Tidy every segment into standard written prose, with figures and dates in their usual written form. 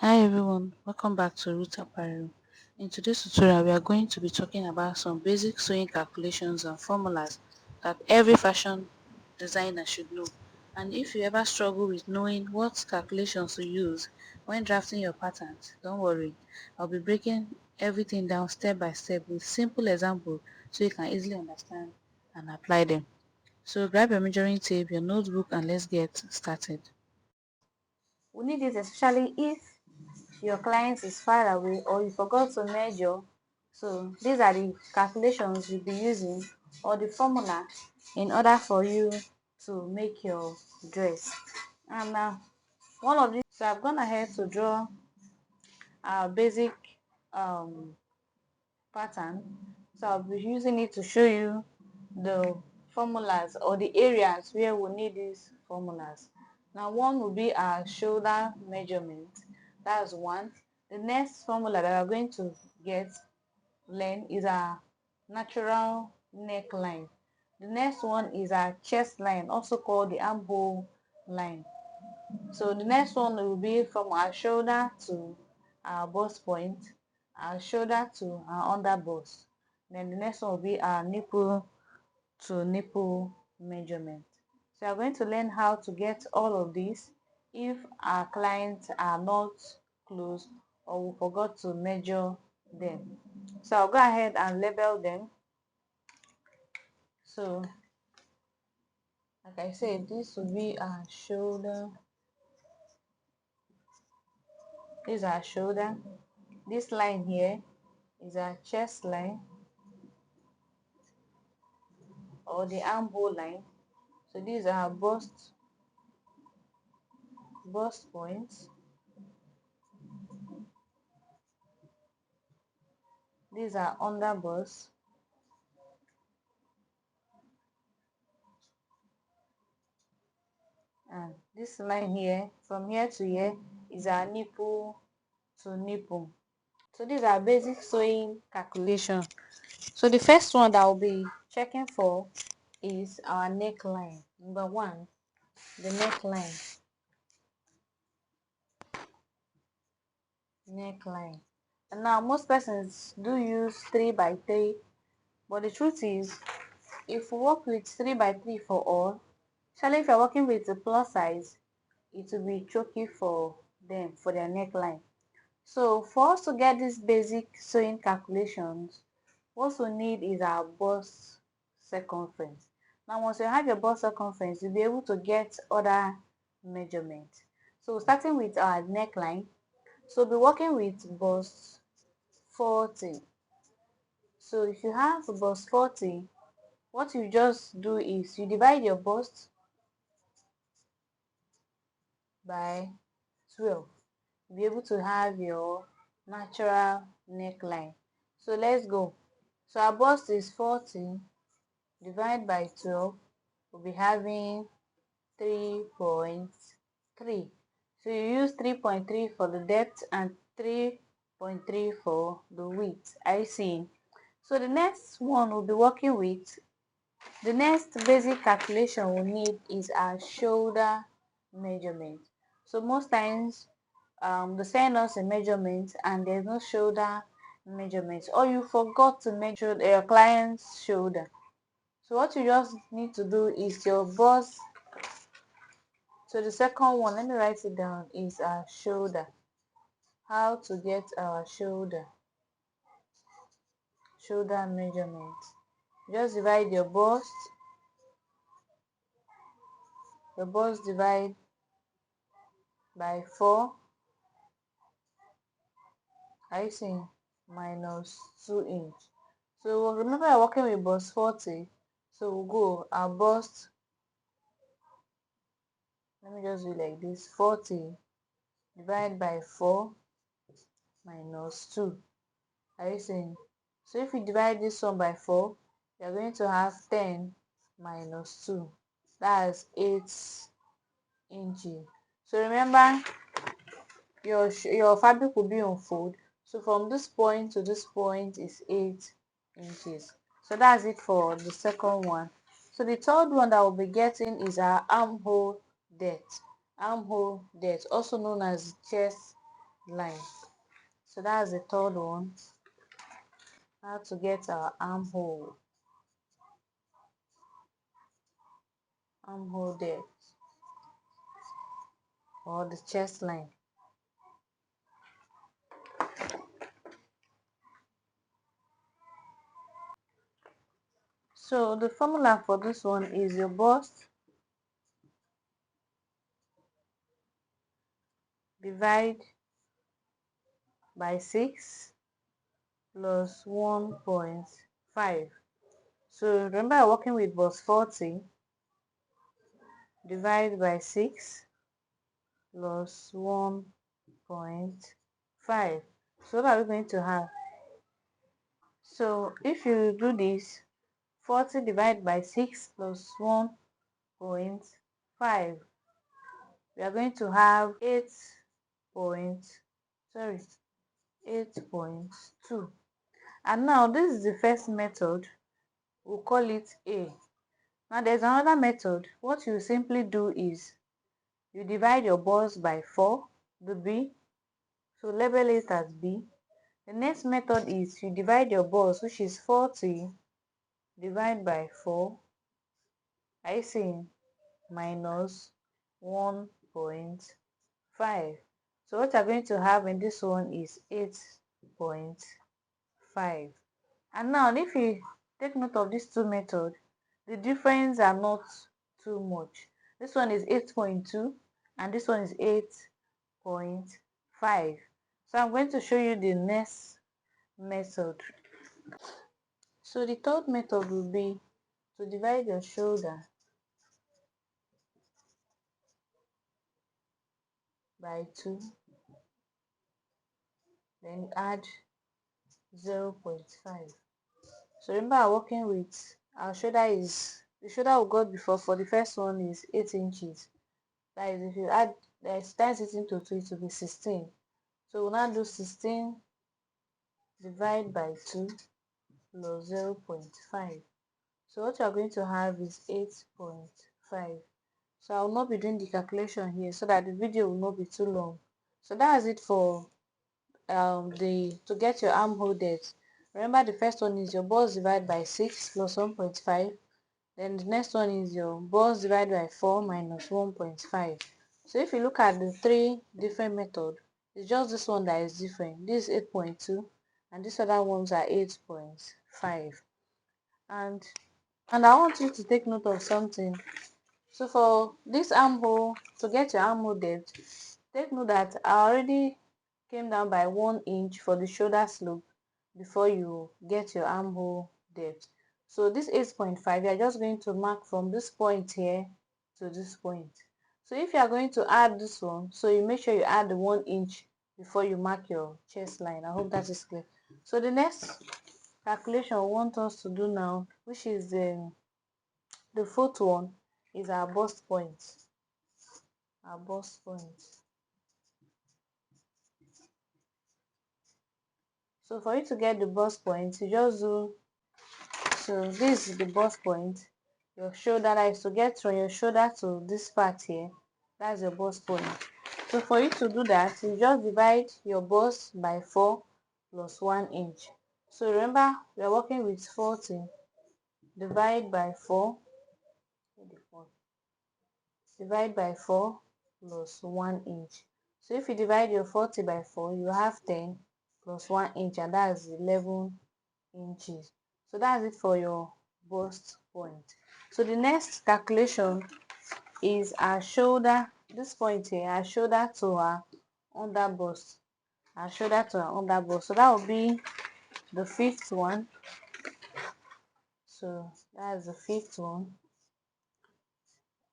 Hi everyone, welcome back to Ruth Apparel. In today's tutorial, we are going to be talking about some basic sewing calculations and formulas that every fashion designer should know. And if you ever struggle with knowing what calculations to use when drafting your patterns, don't worry. I'll be breaking everything down step by step with simple examples so you can easily understand and apply them. So grab your measuring tape, your notebook, and let's get started. We need it especially if your client is far away or you forgot to measure. So these are the calculations you'll be using or the formula in order for you to make your dress. And one of these, so I've gone ahead to draw our basic um, pattern. So I'll be using it to show you the formulas or the areas where we need these formulas. Now one will be our shoulder measurement. That's one. The next formula that we're going to get learn is our natural neckline. The next one is our chest line, also called the armhole line. So the next one will be from our shoulder to our bust point, our shoulder to our under bust. Then the next one will be our nipple to nipple measurement. So we're going to learn how to get all of these if our clients are not close or we forgot to measure them. So I'll go ahead and label them. So like I said, this will be our shoulder. This is our shoulder. This line here is our chest line or the armhole line. So these are our bust points. These are under bust. And this line here, from here to here, is our nipple to nipple. So these are basic sewing calculation. So the first one that I'll be checking for is our neckline. Number one, the neckline. Neckline. And now most persons do use 3 by 3, but the truth is, if we work with 3 by 3 for all, especially if you're working with a plus size, it will be tricky for them for their neckline. So for us to get these basic sewing calculations, what we need is our bust circumference. Now once you have your bust circumference, you'll be able to get other measurements. So starting with our neckline, so we'll be working with bust 40. So if you have bust 40, what you just do is you divide your bust by 12. You'll be able to have your natural neckline. So let's go. So our bust is 40 divided by 12. We'll be having 3.3. So you use 3.3 for the depth and 3.3 for the width. I see. So the next one we'll be working with, the next basic calculation we need is our shoulder measurement. So most times they send us a measurement and there's no shoulder measurement, or you forgot to measure your client's shoulder. So what you just need to do is your bust. So the second one, let me write it down, is our shoulder. How to get our shoulder measurement. Just divide your bust divide by 4. I see, minus 2 inch. So remember I'm working with bust 40. So we'll go our bust, let me just do like this, 40 divided by 4 minus 2. Are you seeing? So if we divide this one by 4, we are going to have 10 minus 2. That's 8 inches. So remember, your fabric will be on fold. So from this point to this point is 8 inches. So that's it for the second one. So the third one that we'll be getting is our armhole depth. Armhole depth, also known as chest line. So that's the third one, how to get our armhole depth or the chest line. So the formula for this one is your bust divide by 6 plus 1.5. So remember I'm working with bust 40, divide by 6 plus 1.5. So what are we going to have? So if you do this, 40 divided by 6 plus 1.5, we are going to have 8 point, sorry, 8.2. And now this is the first method, we'll call it A. Now there's another method. What you simply do is you divide your balls by 4, the B, so label it as B. The next method is you divide your balls, which is 40, divide by 4, I see, minus 1.5. So what you're going to have in this one is 8.5. And now if you take note of these two methods, the difference are not too much. This one is 8.2 and this one is 8.5. So I'm going to show you the next method. So the third method will be to divide your shoulder by 2, then add 0.5. So remember I'm working with our shoulder is the shoulder we got before for the first one is 8 inches. That is, if you add times it into 2, it will be 16. So we'll now do 16 divide by 2 plus 0.5. So what you are going to have is 8.5. So I will not be doing the calculation here so that the video will not be too long. So that's it for to get your armhole depth. Remember the first one is your balls divided by 6 plus 1.5. Then the next one is your balls divided by 4 minus 1.5. So if you look at the three different methods, it's just this one that is different. This is 8.2 and these other ones are 8.5. And I want you to take note of something. So for this armhole, to get your armhole depth, take note that I already came down by 1 inch for the shoulder slope before you get your armhole depth. So this 8.5, you're just going to mark from this point here to this point. So if you are going to add this one, so you make sure you add the 1 inch before you mark your chest line. I hope that is clear. So the next calculation I want us to do now, which is the fourth one, is our bust point. Our bust point. So for you to get the bust point, you just do, so this is the bust point, your shoulder, that is to get from your shoulder to this part here, that's your bust point. So for you to do that, you just divide your bust by 4 plus 1 inch. So remember we are working with 40, divide by 4, divide by 4 plus 1 inch. So if you divide your 40 by 4, you have 10 plus 1 inch, and that's 11 inches. So that's it for your bust point. So the next calculation is our shoulder, this point here, our shoulder to our under bust, our shoulder to our under bust. So that will be the fifth one. So that's the fifth one,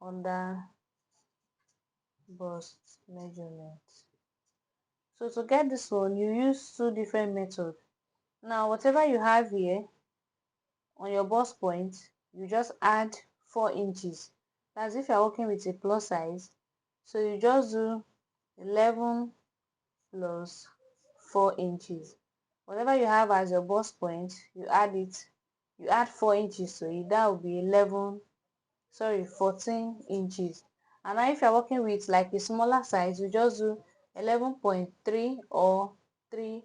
under bust measurement. So to get this one, you use two different methods. Now whatever you have here on your bust point, you just add 4 inches. That's if you're working with a plus size. So you just do 11 plus 4 inches. Whatever you have as your bust point, you add it. You add 4 inches to it. That will be 14 inches. And now if you're working with like a smaller size, you just do 11.3 or 3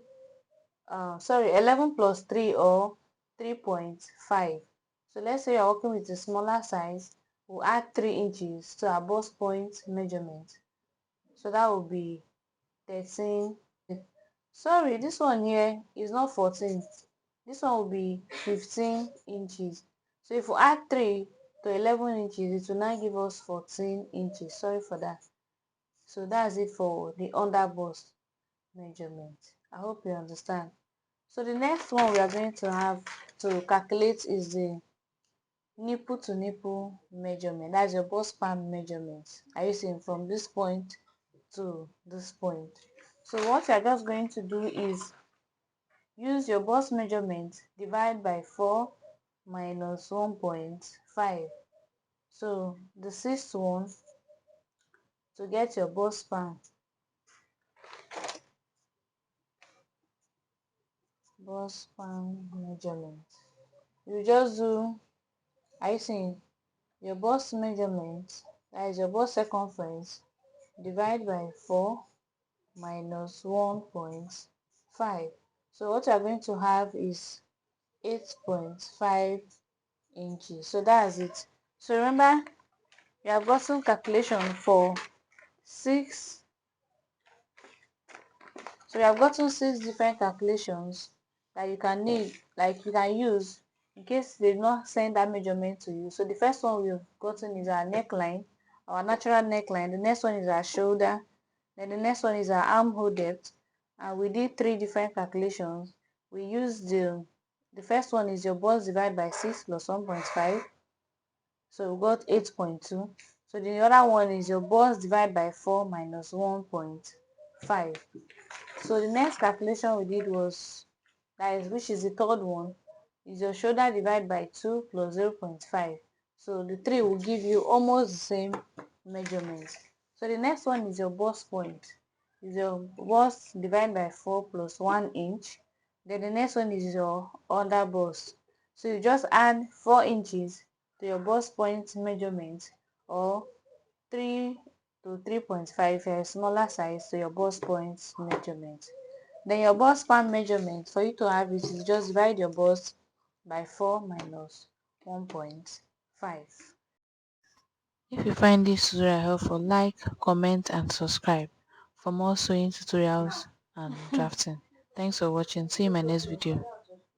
11 plus 3 or 3.5. So let's say you're working with a smaller size, we'll add 3 inches to our bust point measurement. So that will be 13. Sorry, this one here is not 14. This one will be 15 inches. So if we add 3 to 11 inches, it will now give us 14 inches. Sorry for that. So that's it for the under bust measurement. I hope you understand. So the next one we are going to have to calculate is the nipple to nipple measurement. That's your bust span measurement. Are you seeing from this point to this point? So what you are just going to do is use your bust measurement, divide by 4 minus 1.5. So the sixth one, to get your bust span measurement. You just do, are you seeing, your bust measurement, that is your bust circumference, divide by 4 minus 1.5. So what you are going to have is 8.5 inches. So that's it. So remember, you have gotten calculation for 6. So you have gotten 6 different calculations that you can need, like you can use in case they did not send that measurement to you. So the first one we've gotten is our neckline, our natural neckline. The next one is our shoulder. Then the next one is our armhole depth. And we did 3 different calculations. We used the first one is your bust divided by 6 plus 1.5. So we got 8.2. So the other one is your bust divided by 4 minus 1.5. So the next calculation we did was, that is, which is the third one, is your shoulder divided by 2 plus 0.5. So the 3 will give you almost the same measurement. So the next one is your bust point. Is your bust divided by 4 plus 1 inch. Then the next one is your under bust. So you just add 4 inches to your bust point measurement, or 3 to 3.5, a smaller size, to your bust point measurement. Then your bust span measurement, for you to have it, is just divide your bust by 4 minus 1.5. If you find this tutorial helpful, like, comment and subscribe for more sewing tutorials and drafting. Thanks for watching. See you in my next video.